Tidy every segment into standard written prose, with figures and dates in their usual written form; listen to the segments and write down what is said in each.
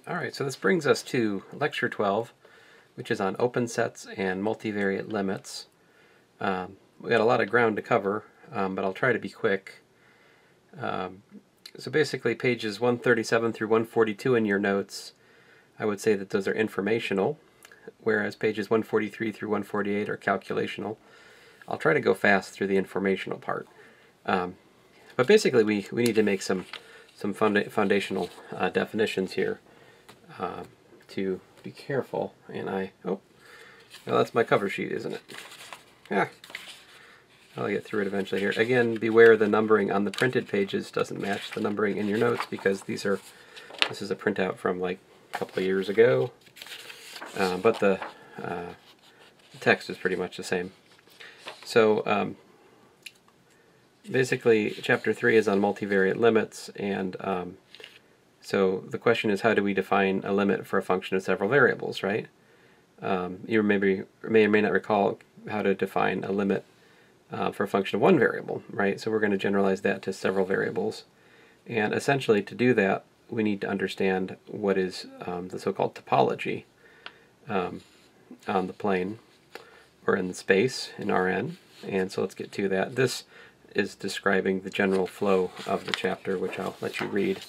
Alright, so this brings us to Lecture 12, which is on open sets and multivariate limits. We got a lot of ground to cover, but I'll try to be quick. So basically pages 137 through 142 in your notes, I would say that those are informational, whereas pages 143 through 148 are calculational. I'll try to go fast through the informational part. But basically we need to make some foundational definitions here. To be careful, and well, that's my cover sheet, isn't it? Yeah, I'll get through it eventually here. Again, beware the numbering on the printed pages doesn't match the numbering in your notes, because this is a printout from like a couple of years ago, but the text is pretty much the same. So basically chapter 3 is on multivariate limits, and so the question is, how do we define a limit for a function of several variables, right? You may or may not recall how to define a limit for a function of one variable, right? So we're going to generalize that to several variables. And essentially to do that, we need to understand what is the so-called topology on the plane, or in the space, in Rn. And so let's get to that. This is describing the general flow of the chapter, which I'll let you read.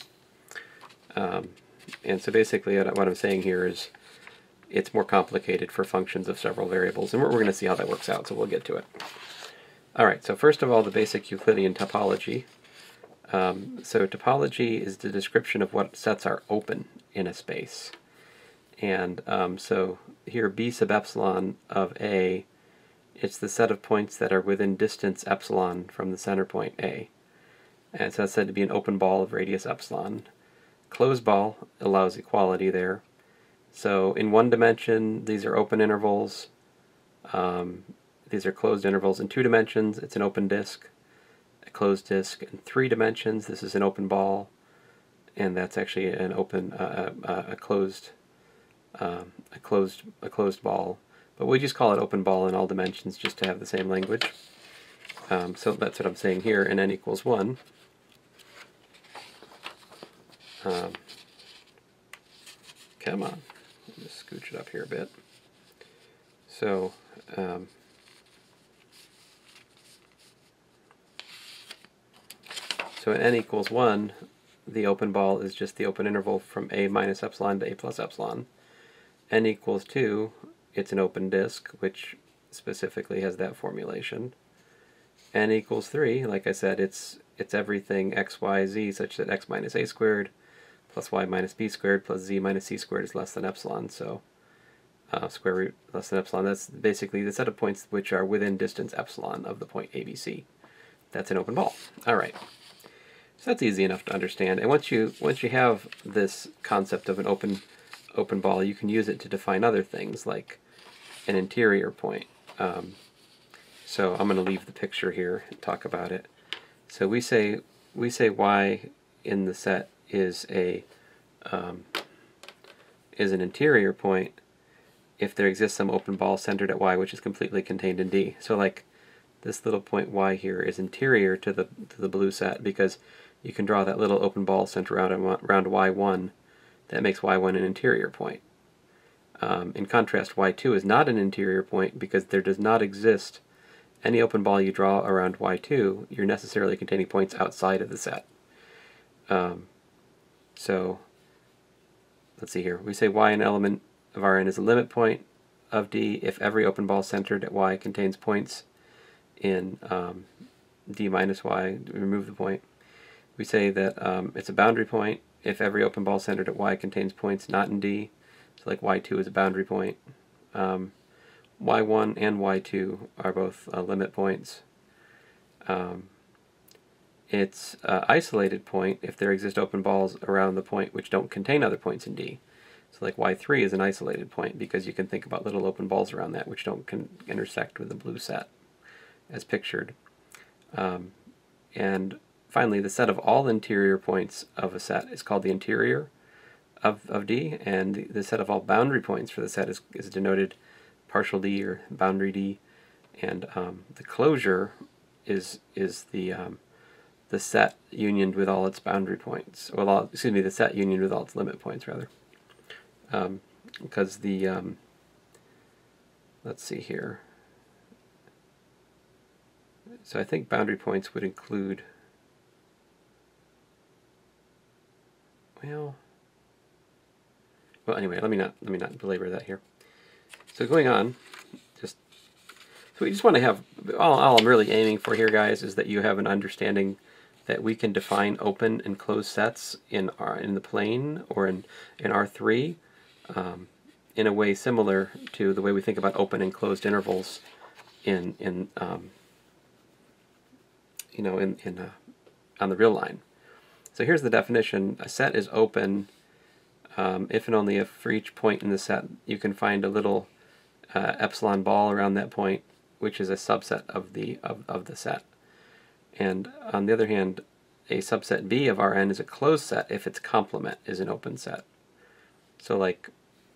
And so basically what I'm saying here is it's more complicated for functions of several variables, and we're going to see how that works out, so we'll get to it. Alright, so first of all, the basic Euclidean topology. So topology is the description of what sets are open in a space. And so here B sub epsilon of A, it's the set of points that are within distance epsilon from the center point A. And so that's said to be an open ball of radius epsilon. Closed ball allows equality there. So in one dimension, these are open intervals. These are closed intervals. In two dimensions, it's an open disk, a closed disk. In three dimensions, this is an open ball, and that's actually an open, a closed ball. But we just call it open ball in all dimensions just to have the same language. So that's what I'm saying here. In n equals 1. Come on, let me just scooch it up here a bit. So, so in n equals 1, the open ball is just the open interval from a minus epsilon to a plus epsilon. N equals 2, it's an open disk, which specifically has that formulation. N equals 3, like I said, it's everything x, y, z, such that x minus a squared plus y minus b squared plus z minus c squared is less than epsilon. So square root less than epsilon, that's basically the set of points which are within distance epsilon of the point ABC. That's an open ball. Alright, so that's easy enough to understand. And once you have this concept of an open ball, you can use it to define other things, like an interior point. So I'm going to leave the picture here and talk about it. So we say y in the set is an interior point if there exists some open ball centered at y which is completely contained in D. So like this little point y here is interior to the blue set because you can draw that little open ball centered around y1 that makes y1 an interior point. In contrast, y2 is not an interior point because there does not exist any open ball you draw around y2, you're necessarily containing points outside of the set. So let's see here. We say y an element of Rn is a limit point of D if every open ball centered at y contains points in D minus y. Remove the point. We say that it's a boundary point if every open ball centered at y contains points not in D. So like y2 is a boundary point. y1 and y2 are both limit points. It's an isolated point if there exist open balls around the point which don't contain other points in D. So like y3 is an isolated point because you can think about little open balls around that which don't intersect with the blue set as pictured. And finally, the set of all interior points of a set is called the interior of D, and the set of all boundary points for the set is denoted partial D or boundary D, and the closure is the set unioned with all its boundary points. Well, excuse me, the set unioned with all its limit points, rather. because the let's see here. So I think boundary points would include, well anyway, let me not belabor that here. So going on, so we just want to have, all I'm really aiming for here, guys, is that you have an understanding that we can define open and closed sets in the plane or in R3 in a way similar to the way we think about open and closed intervals on the real line. So here's the definition. A set is open if and only if for each point in the set you can find a little epsilon ball around that point, which is a subset of the set. And on the other hand, a subset B of Rn is a closed set if its complement is an open set. So like,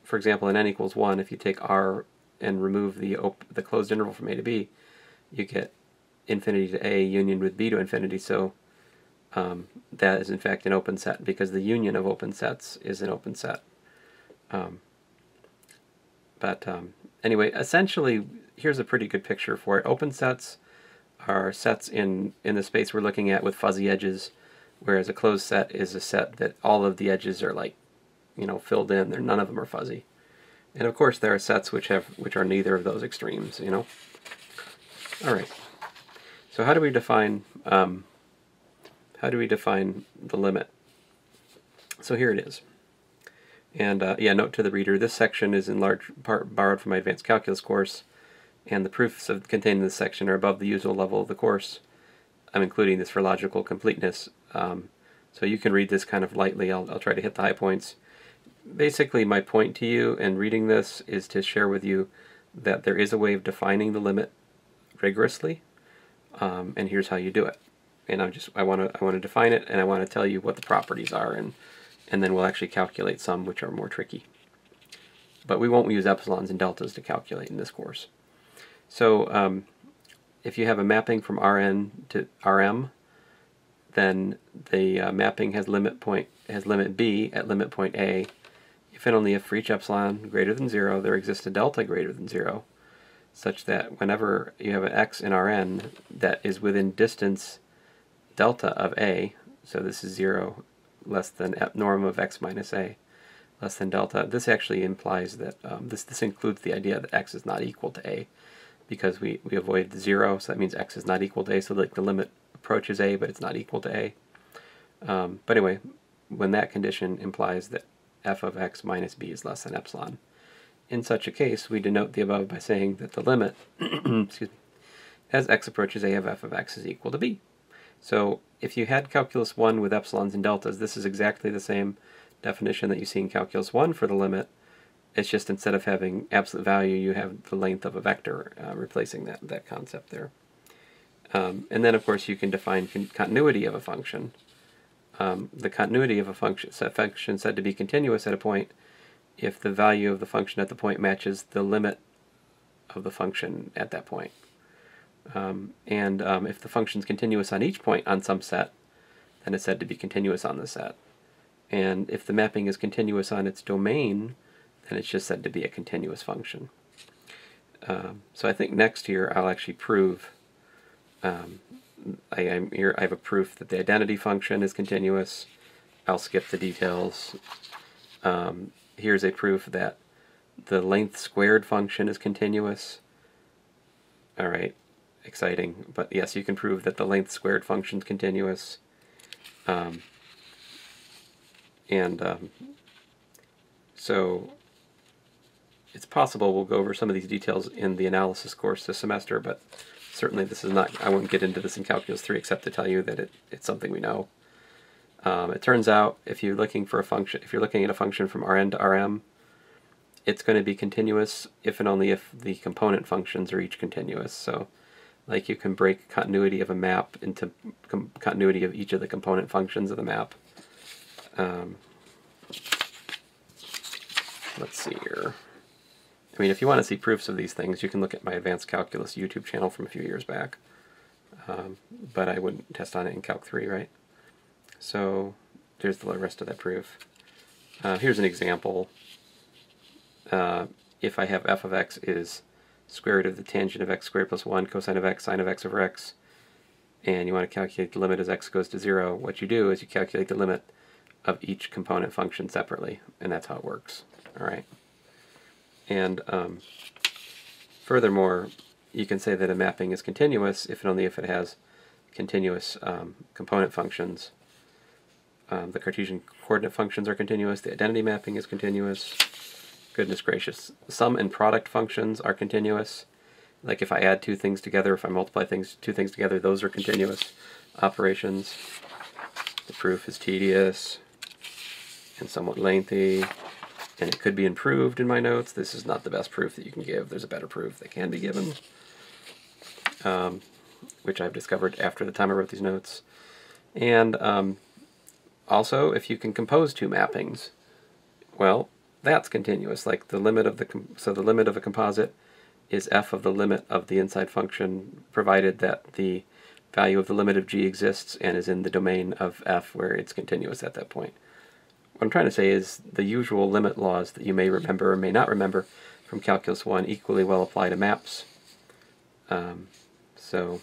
for example, in n equals 1, if you take R and remove the closed interval from A to B, you get infinity to A union with B to infinity. So that is in fact an open set because the union of open sets is an open set. Anyway, essentially, here's a pretty good picture for it. Open sets are sets in the space we're looking at with fuzzy edges, whereas a closed set is a set that all of the edges are like, filled in. None of them are fuzzy. And of course, there are sets which are neither of those extremes. All right. So how do we define the limit? So here it is. And yeah, note to the reader, this section is in large part borrowed from my advanced calculus course, and the proofs contained in this section are above the usual level of the course. I'm including this for logical completeness, so you can read this kind of lightly. I'll try to hit the high points. Basically, my point to you in reading this is to share with you that there is a way of defining the limit rigorously, and here's how you do it. And I want to define it, and I want to tell you what the properties are, and then we'll actually calculate some which are more tricky. But we won't use epsilons and deltas to calculate in this course. So if you have a mapping from Rn to Rm, then the mapping has limit B at limit point A. If and only if for each epsilon greater than 0, there exists a delta greater than 0, such that whenever you have an x in Rn that is within distance delta of A, so this is 0 less than norm of x minus A, less than delta, this actually implies that this includes the idea that x is not equal to A, because we avoid 0, so that means x is not equal to A, so like the limit approaches A, but it's not equal to A. But anyway, when that condition implies that f of x minus b is less than epsilon. In such a case, we denote the above by saying that the limit excuse me, as x approaches A of f of x is equal to b. So if you had calculus 1 with epsilons and deltas, this is exactly the same definition that you see in calculus 1 for the limit. It's just instead of having absolute value, you have the length of a vector, replacing that concept there. And then, of course, you can define continuity of a function. The continuity of a function said to be continuous at a point if the value of the function at the point matches the limit of the function at that point. If the function is continuous on each point on some set, then it's said to be continuous on the set. And if the mapping is continuous on its domain, then it's just said to be a continuous function. So I think next year I'll actually prove, I have a proof that the identity function is continuous. I'll skip the details. Here's a proof that the length squared function is continuous. All right, exciting. But yes, you can prove that the length squared function is continuous. So it's possible we'll go over some of these details in the analysis course this semester, but certainly this is not, I won't get into this in Calculus 3 except to tell you that it's something we know. It turns out if you're looking for a function, if you're looking at a function from Rn to Rm, it's going to be continuous if and only if the component functions are each continuous. So like you can break continuity of a map into continuity of each of the component functions of the map. Let's see here. I mean, if you want to see proofs of these things, you can look at my Advanced Calculus YouTube channel from a few years back. But I wouldn't test on it in Calc 3, right? So there's the rest of that proof. Here's an example. if I have f of x is square root of the tangent of x squared plus 1 cosine of x sine of x over x, and you want to calculate the limit as x goes to 0, what you do is you calculate the limit of each component function separately, and that's how it works. All right. And furthermore, you can say that a mapping is continuous if and only if it has continuous component functions. The Cartesian coordinate functions are continuous, the identity mapping is continuous. Goodness gracious. Sum and product functions are continuous. Like if I add two things together, if I multiply two things together, those are continuous operations. The proof is tedious and somewhat lengthy, and it could be improved in my notes. This is not the best proof that you can give. There's a better proof that can be given, which I've discovered after the time I wrote these notes. And also, if you can compose two mappings, well, that's continuous. Like the limit of the limit of a composite is f of the limit of the inside function, provided that the value of the limit of g exists and is in the domain of f where it's continuous at that point. What I'm trying to say is the usual limit laws that you may remember or may not remember from Calculus 1 equally well apply to maps. So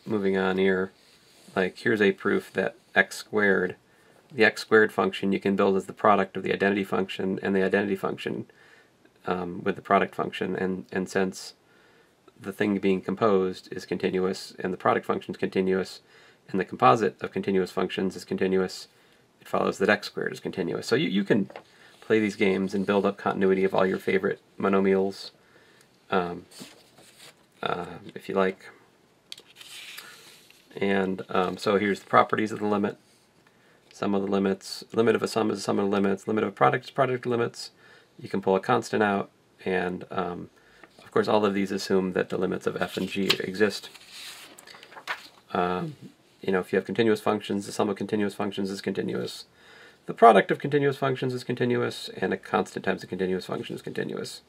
moving on here, like here's a proof that x squared, the x squared function you can build as the product of the identity function and the identity function with the product function, and since the thing being composed is continuous and the product function is continuous and the composite of continuous functions is continuous, it follows that x squared is continuous. So you can play these games and build up continuity of all your favorite monomials if you like. And so here's the properties of the limit. Sum of the limits. Limit of a sum is a sum of the limits. Limit of a product is product of limits. You can pull a constant out, and of course all of these assume that the limits of f and g exist. You know, if you have continuous functions, the sum of continuous functions is continuous. The product of continuous functions is continuous, and a constant times a continuous function is continuous.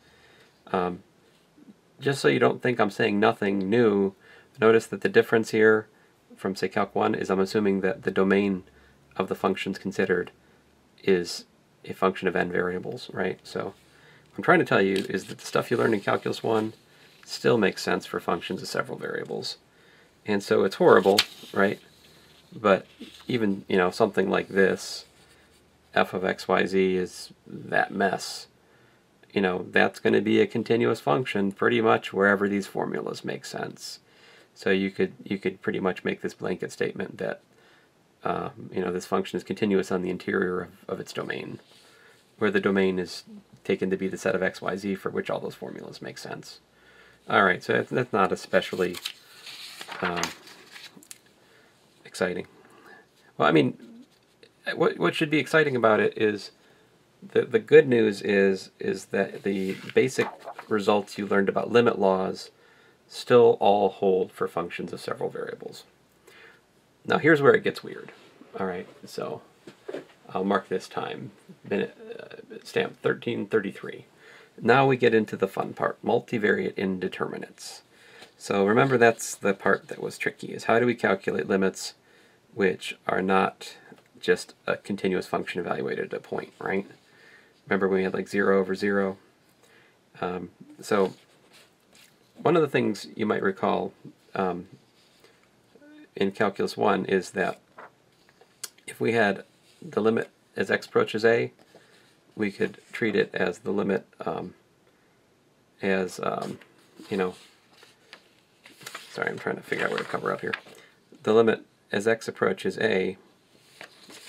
Just so you don't think I'm saying nothing new, notice that the difference here from, say, Calc 1 is I'm assuming that the domain of the functions considered is a function of n variables, right? So what I'm trying to tell you is that the stuff you learned in Calculus 1 still makes sense for functions of several variables. And so it's horrible, right? But even, you know, something like this, f of x, y, z is that mess. You know, that's going to be a continuous function pretty much wherever these formulas make sense. So you could pretty much make this blanket statement that you know, this function is continuous on the interior of its domain, where the domain is taken to be the set of x, y, z for which all those formulas make sense. All right, so that's not especially exciting. Well, I mean, what should be exciting about it is the good news is that the basic results you learned about limit laws still all hold for functions of several variables. Now here's where it gets weird. All right, so I'll mark this time, stamp 1333. Now we get into the fun part, multivariate indeterminants. So remember, that's the part that was tricky, is how do we calculate limits which are not just a continuous function evaluated at a point, right? Remember we had like 0 over 0? So one of the things you might recall in Calculus 1 is that if we had the limit as x approaches a, we could treat it as the limit you know, sorry, I'm trying to figure out where to cover up here. The limit as x approaches a,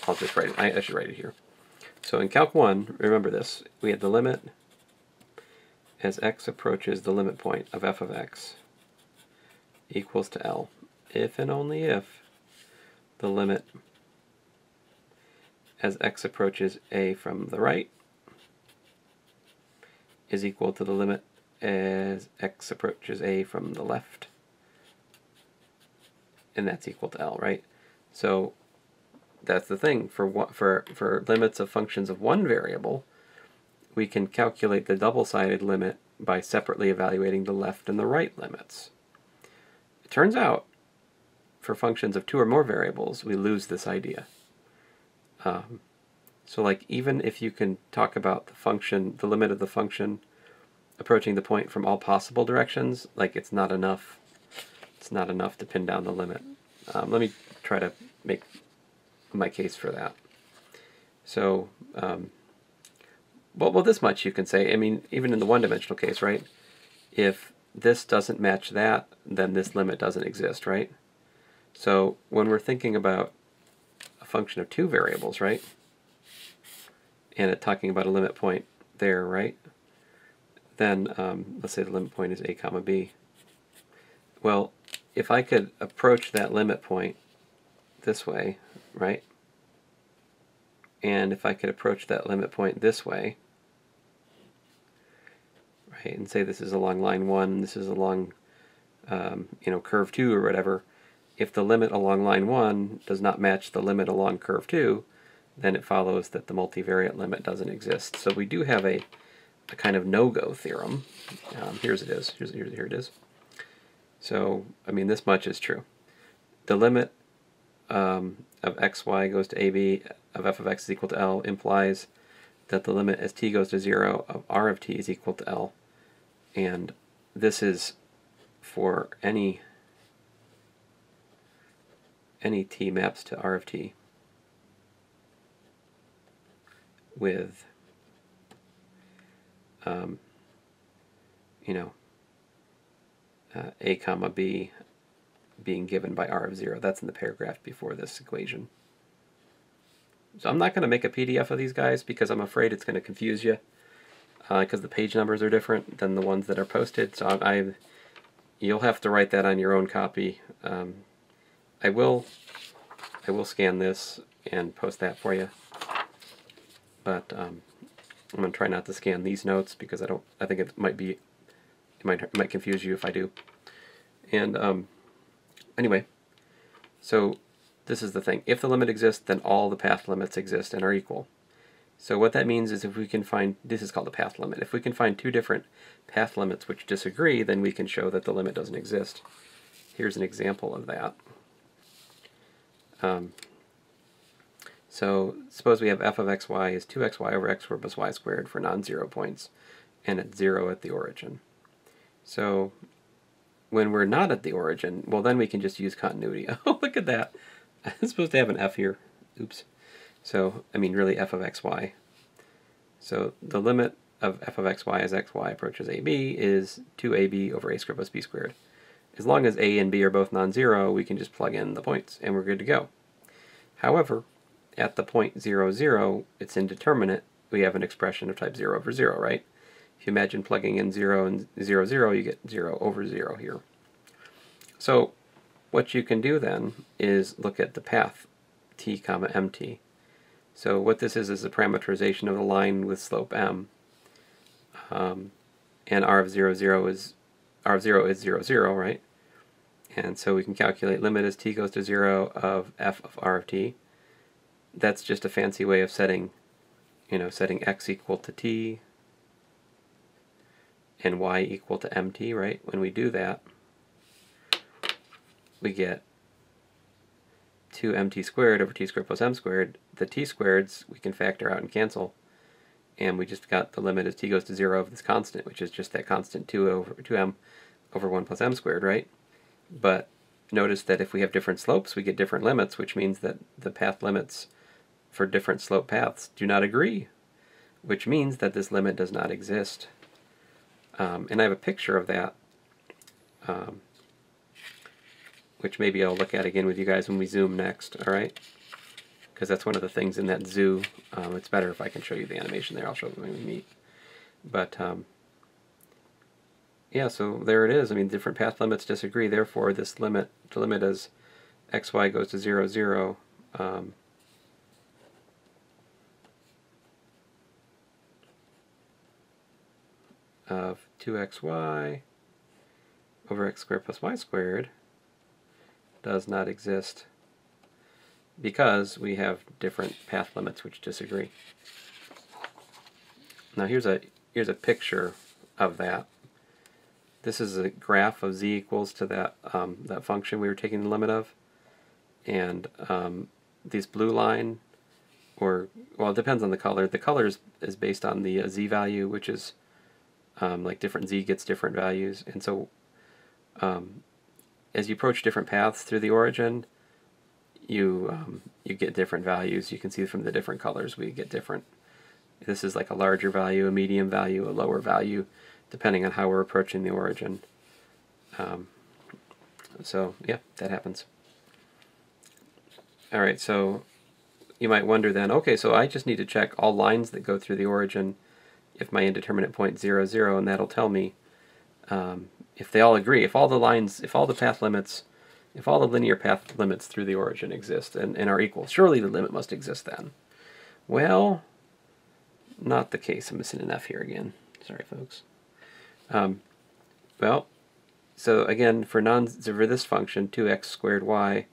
I'll just write it, I should write it here. So in Calc 1, remember this, we had the limit as x approaches the limit point of f of x equals to L, if and only if the limit as x approaches a from the right is equal to the limit as x approaches a from the left, and that's equal to L, right? So that's the thing, for limits of functions of one variable, we can calculate the double-sided limit by separately evaluating the left and the right limits. It turns out, for functions of two or more variables, we lose this idea. So like even if you can talk about the function, the limit of the function approaching the point from all possible directions, like it's not enough. It's not enough to pin down the limit. Let me try to make my case for that. So, well, this much you can say. I mean, even in the one-dimensional case, right? If this doesn't match that, then this limit doesn't exist, right? So when we're thinking about a function of two variables, right? And talking about a limit point there, right? Then let's say the limit point is a comma b. Well, if I could approach that limit point this way, right? And if I could approach that limit point this way, right, and say this is along line 1, and this is along curve 2 or whatever, if the limit along line 1 does not match the limit along curve 2, then it follows that the multivariate limit doesn't exist. So we do have a kind of no-go theorem. Here it is. Here it is. So, I mean, this much is true. The limit of xy goes to ab of f of x is equal to L implies that the limit as t goes to 0 of r of t is equal to L. And this is for any t maps to r of t with a comma b being given by r of 0. That's in the paragraph before this equation. So I'm not going to make a PDF of these guys because I'm afraid it's going to confuse you because the page numbers are different than the ones that are posted. So you'll have to write that on your own copy. I will scan this and post that for you. But I'm going to try not to scan these notes because I think it might confuse you if I do. And anyway, so this is the thing. If the limit exists, then all the path limits exist and are equal. So what that means is if we can find, this is called the path limit. If we can find two different path limits which disagree, then we can show that the limit doesn't exist. Here's an example of that. So suppose we have f of xy is 2xy over x squared plus y squared for non-zero points, and it's 0 at the origin. So when we're not at the origin, well then we can just use continuity. Oh, look at that. I'm supposed to have an f here. Oops. So, I mean really f of xy. So the limit of f of xy as xy approaches ab is 2ab over a squared plus b squared. As long as a and b are both non-zero, we can just plug in the points and we're good to go. However, at the point 0, 0, it's indeterminate. We have an expression of type 0 over 0, right? If you imagine plugging in 0 and 0, 0, you get 0 over 0 here. So what you can do then is look at the path t comma mt. So what this is a parameterization of the line with slope m. And r of 0, 0 is 0, 0, right? And so we can calculate limit as t goes to 0 of f of r of t. That's just a fancy way of setting, setting x equal to t and y equal to mt, right? When we do that, we get 2mt squared over t squared plus m squared. The t squareds we can factor out and cancel, and we just got the limit as t goes to 0 of this constant, which is just that constant 2m over 1 plus m squared, right? But notice that if we have different slopes, we get different limits, which means that the path limits for different slope paths do not agree, which means that this limit does not exist. And I have a picture of that, which maybe I'll look at again with you guys when we zoom next, all right? Because that's one of the things in that zoo. It's better if I can show you the animation there. I'll show it when we meet. But yeah, so there it is. I mean, different path limits disagree. Therefore, this limit, the limit as xy goes to 0, 0, of 2xy over x squared plus y squared does not exist because we have different path limits which disagree. Now here's a picture of that. This is a graph of z equals to that that function we were taking the limit of, and this blue line or, well, it depends on the color. The color is based on the z value, which is like different z gets different values. And so as you approach different paths through the origin, you get different values. You can see from the different colors we get different. This is like a larger value, a medium value, a lower value, depending on how we're approaching the origin. So yeah, that happens. All right, so you might wonder then, okay, so I just need to check all lines that go through the origin if my indeterminate point 0, 0, and that'll tell me if they all agree, if all the lines, if all the path limits, if all the linear path limits through the origin exist and are equal. Surely the limit must exist then. Well, not the case. I'm missing an F here again. Sorry, folks. Well, so again, for this function, 2x squared y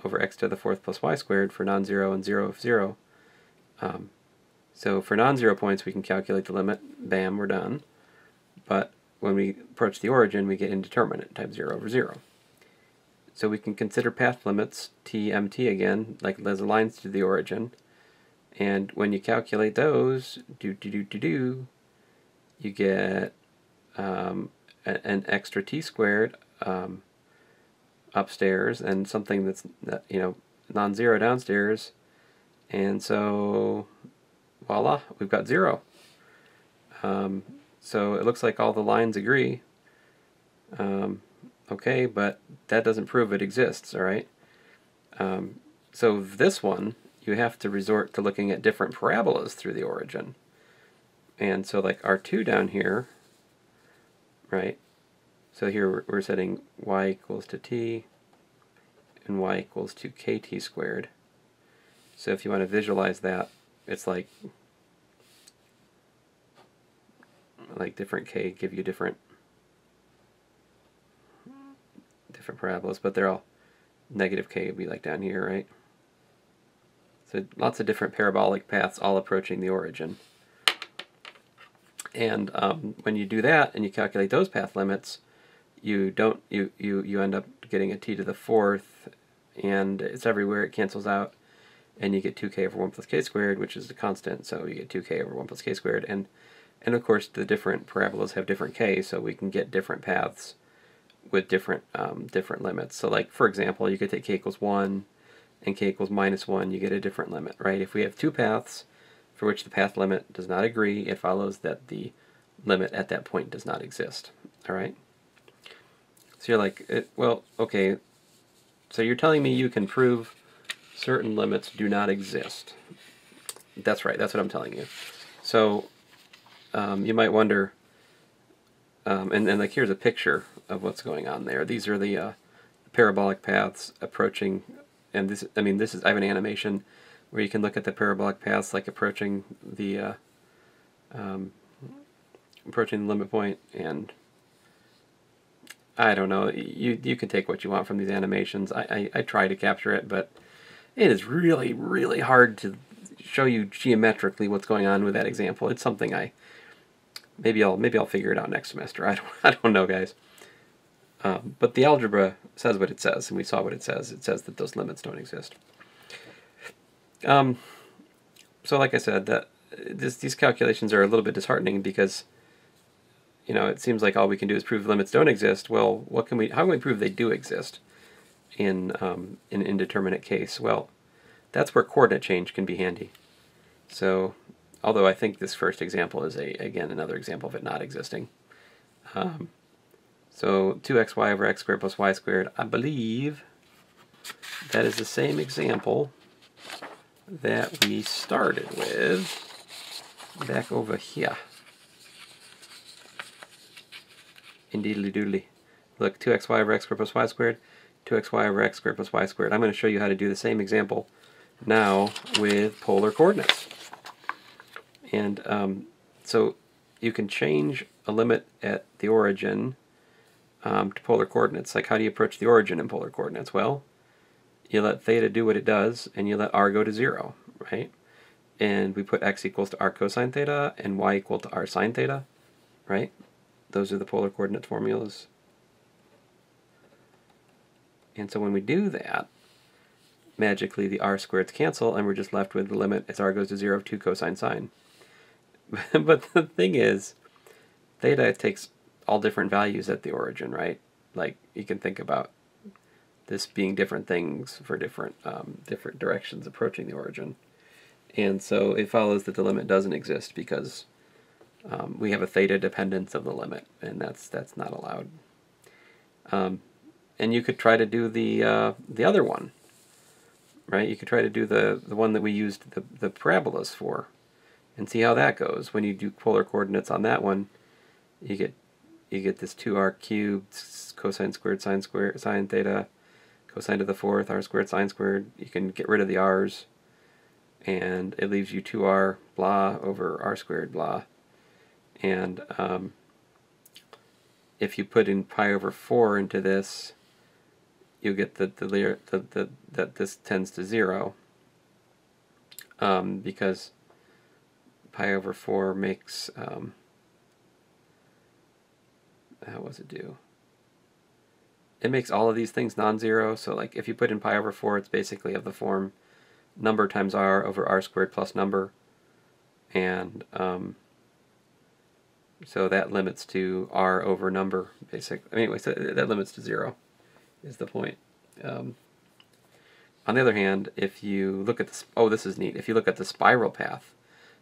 over x to the fourth plus y squared for non-zero and 0 of 0. So for non-zero points, we can calculate the limit. Bam, we're done. But when we approach the origin, we get indeterminate times 0 over 0. So we can consider path limits, t, mt again, like as lines to the origin. And when you calculate those, you get an extra t squared upstairs and something that's non-zero downstairs, and so voila, we've got 0. So it looks like all the lines agree. Okay, but that doesn't prove it exists, all right? So this one, you have to resort to looking at different parabolas through the origin. And so like R2 down here, right? So here we're setting y equals to t and y equals to kt squared. So if you want to visualize that, it's like different k give you different parabolas, but they're all negative k would be like down here, right? So lots of different parabolic paths all approaching the origin. And when you do that and you calculate those path limits, you end up getting a t to the fourth, and it's everywhere, it cancels out, and you get 2k over 1 plus k squared, which is the constant, so you get 2k over 1 plus k squared, and of course the different parabolas have different k, so we can get different paths with different limits. So like, for example, you could take k equals 1 and k equals minus 1, you get a different limit, right? If we have two paths for which the path limit does not agree, it follows that the limit at that point does not exist, all right? So you're like, well, okay, so you're telling me you can prove certain limits do not exist. That's right, that's what I'm telling you. So you might wonder, and like here's a picture of what's going on there. These are the parabolic paths approaching, and this, I have an animation where you can look at the parabolic paths like approaching the limit point, and I don't know, you can take what you want from these animations. I try to capture it, but it is really, really hard to show you geometrically what's going on with that example. It's something maybe I'll figure it out next semester. I don't know, guys. But the algebra says what it says, and we saw what it says. It says that those limits don't exist. So like I said, these calculations are a little bit disheartening because it seems like all we can do is prove limits don't exist. Well, how can we prove they do exist in an indeterminate case? Well, that's where coordinate change can be handy. So, although I think this first example is again another example of it not existing. So 2xy over x squared plus y squared, I believe that is the same example that we started with back over here. Indeedly doodly. Look, 2xy over x squared plus y squared, 2xy over x squared plus y squared. I'm going to show you how to do the same example now with polar coordinates. And so you can change a limit at the origin to polar coordinates. Like, how do you approach the origin in polar coordinates? Well, you let theta do what it does, and you let r go to 0, right? And we put x equals to r cosine theta and y equal to r sine theta, right? Those are the polar coordinate formulas. And so when we do that, magically the r squareds cancel, and we're just left with the limit as r goes to 0 of 2 cosine sine. But the thing is, theta takes all different values at the origin, right? Like, you can think about this being different things for different directions approaching the origin. And so it follows that the limit doesn't exist because we have a theta dependence of the limit, and that's not allowed. And you could try to do the other one, right? You could try to do the one that we used the parabolas for, and see how that goes. When you do polar coordinates on that one, you get this 2r cubed cosine squared sine theta cosine to the fourth r squared sine squared. You can get rid of the r's, and it leaves you 2r blah over r squared blah. And if you put in pi over 4 into this, you get that this tends to 0, because pi over 4 makes how does it do? It makes all of these things non-zero. So like if you put in pi over 4, it's basically of the form number times r over r squared plus number, and so that limits to r over number, basically. Anyway, so that limits to 0 is the point. On the other hand, if you look at this, oh, this is neat. If you look at the spiral path,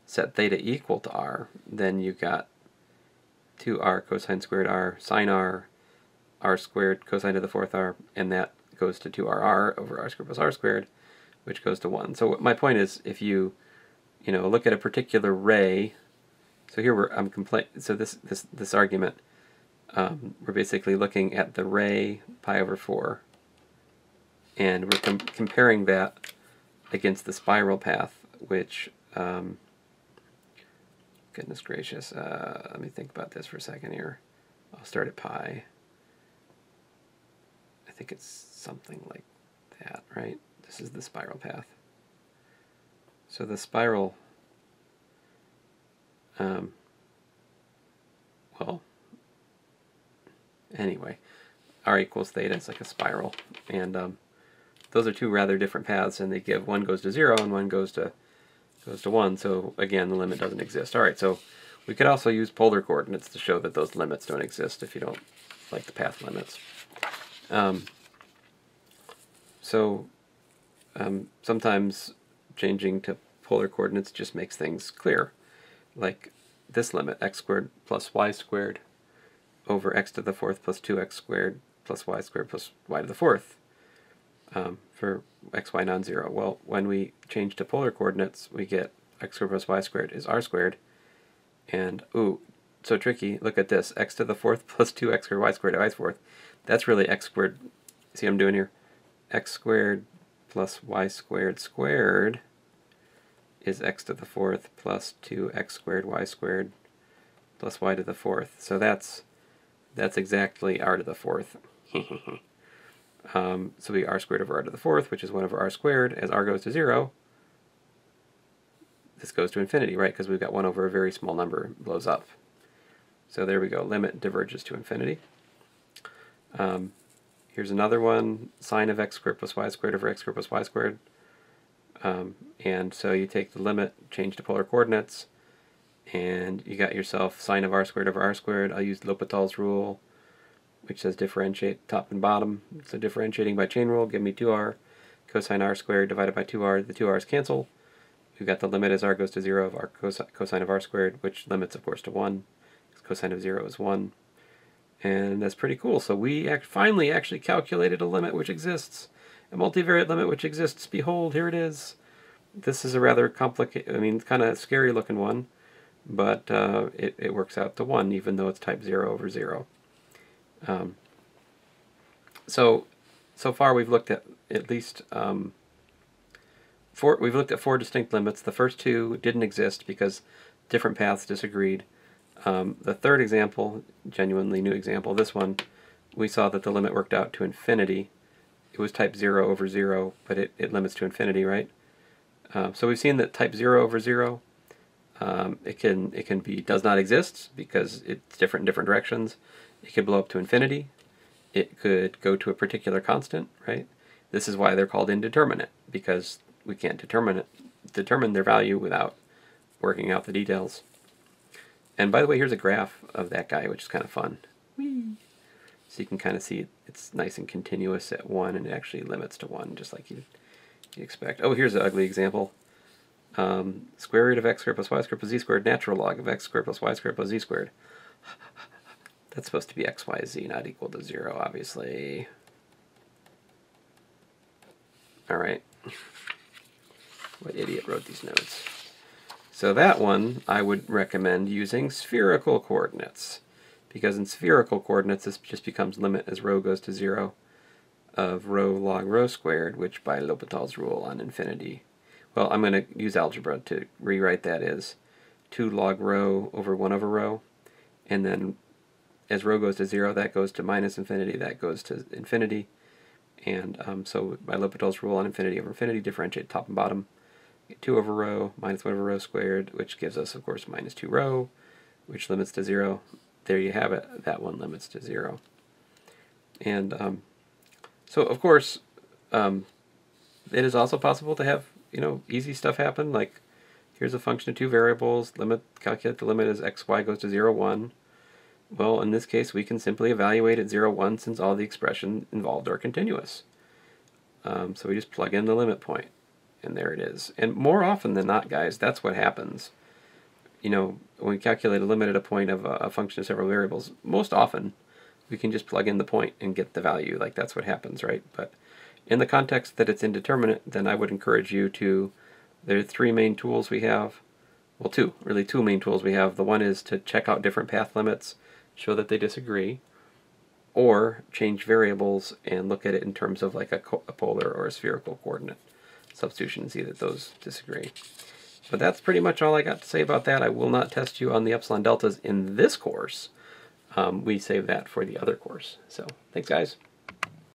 set theta equal to r, then you got 2r cosine squared r sine r squared cosine to the fourth r, and that goes to 2rr over r squared plus r squared, which goes to 1. So my point is, if you look at a particular ray, so here so this argument, we're basically looking at the ray pi over 4, and we're comparing that against the spiral path, which goodness gracious, let me think about this for a second here. I'll start at pi. I think it's something like that, right? This is the spiral path. So the spiral, well, anyway, r equals theta, it's like a spiral, and those are two rather different paths, and they give one goes to 0 and one goes to 1, so again the limit doesn't exist. Alright, so we could also use polar coordinates to show that those limits don't exist if you don't like the path limits. Sometimes changing to polar coordinates just makes things clear, like this limit, x squared plus y squared over x to the fourth plus 2x squared plus y squared plus y to the fourth, for x, y non-zero. Well, when we change to polar coordinates, we get x squared plus y squared is r squared, and ooh, so tricky, look at this, x to the fourth plus 2x squared y squared y fourth, that's really x squared, see what I'm doing here? X squared plus y squared squared is x to the fourth plus 2x squared y squared plus y to the fourth. So that's exactly r to the fourth. So we r squared over r to the fourth, which is 1 over r squared. As r goes to 0, this goes to infinity, right? Because we've got 1 over a very small number blows up. So there we go. Limit diverges to infinity. Here's another one, sine of x squared plus y squared over x squared plus y squared. And so you take the limit, change to polar coordinates, and you got yourself sine of r squared over r squared. I'll use L'Hopital's rule, which says differentiate top and bottom. So differentiating by chain rule, give me 2r cosine r squared divided by 2r. The 2r's cancel. We've got the limit as r goes to 0 of r cosine of r squared, which limits, of course, to 1. Cosine of 0 is 1. And that's pretty cool. So we finally actually calculated a limit which exists. A multivariate limit which exists. Behold, here it is. This is a rather complicated, kind of scary looking one, but it works out to 1, even though it's type 0 over 0. So far we've looked at least we've looked at 4 distinct limits. The first 2 didn't exist because different paths disagreed. The third example, genuinely new example, this one, we saw that the limit worked out to infinity. It was type 0 over 0, but it limits to infinity, right? So we've seen that type 0 over 0, it does not exist because it's different in different directions. It could blow up to infinity. It could go to a particular constant, right? This is why they're called indeterminate, because we can't determine their value without working out the details. And by the way, here's a graph of that guy, which is kind of fun. Whee! So you can kind of see it's nice and continuous at 1, and it actually limits to 1, just like you'd expect. Oh, here's an ugly example. Square root of x squared plus y squared plus z squared, natural log of x squared plus y squared plus z squared. That's supposed to be x, y, z, not equal to 0, obviously. All right. What idiot wrote these notes? So that one, I would recommend using spherical coordinates, because in spherical coordinates, this just becomes limit as rho goes to 0 of rho log rho squared, which by L'Hopital's rule on infinity. Well, I'm going to use algebra to rewrite that as 2 log rho over 1 over rho, and then as rho goes to 0, that goes to minus infinity, that goes to infinity, and so by L'Hopital's rule on infinity over infinity, differentiate top and bottom, get 2 over rho minus 1 over rho squared, which gives us, of course, minus 2 rho, which limits to 0. There you have it. That one limits to 0. And so, of course, it is also possible to have, easy stuff happen, like here's a function of 2 variables, calculate the limit as x, y goes to 0, 1. Well, in this case, we can simply evaluate at 0, 1 since all the expressions involved are continuous. So we just plug in the limit point, and there it is. And more often than not, guys, that's what happens. When we calculate a limit at a point of a function of several variables, most often we can just plug in the point and get the value. Like, that's what happens, right? But in the context that it's indeterminate, then I would encourage you to, there are 3 main tools we have. Well, 2 main tools we have. The one is to check out different path limits, show that they disagree, or change variables and look at it in terms of like a polar or a spherical coordinate substitution and see that those disagree. But that's pretty much all I got to say about that. I will not test you on the epsilon deltas in this course. We save that for the other course. So thanks, guys.